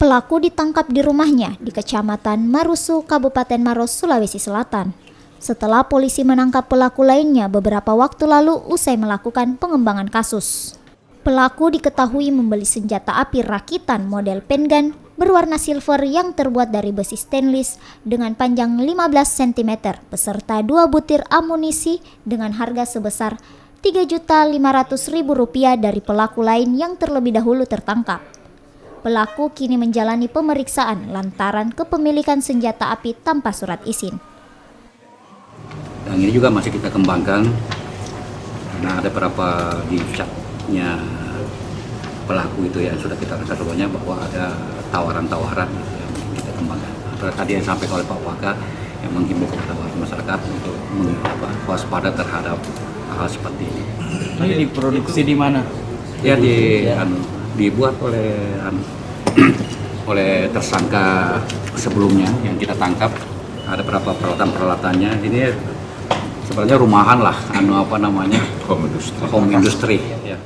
Pelaku ditangkap di rumahnya di Kecamatan Marusu, Kabupaten Maros, Sulawesi Selatan. Setelah polisi menangkap pelaku lainnya beberapa waktu lalu usai melakukan pengembangan kasus. Pelaku diketahui membeli senjata api rakitan model pengun berwarna silver yang terbuat dari besi stainless dengan panjang 15 cm beserta 2 butir amunisi dengan harga sebesar Rp3.500.000 dari pelaku lain yang terlebih dahulu tertangkap. Pelaku kini menjalani pemeriksaan lantaran kepemilikan senjata api tanpa surat izin. Yang ini juga masih kita kembangkan karena ada beberapa di chatnya pelaku itu yang sudah kita rasa sebelumnya bahwa ada tawaran-tawaran yang kita kembangkan. Tadi yang disampaikan oleh Pak Waka yang menghimbau kepada masyarakat untuk waspada terhadap hal seperti ini. Ini diproduksi di mana? Ya dibuat oleh tersangka sebelumnya yang kita tangkap. Ada beberapa peralatan-peralatannya. Ini sebenarnya rumahan lah, home industry. Ya.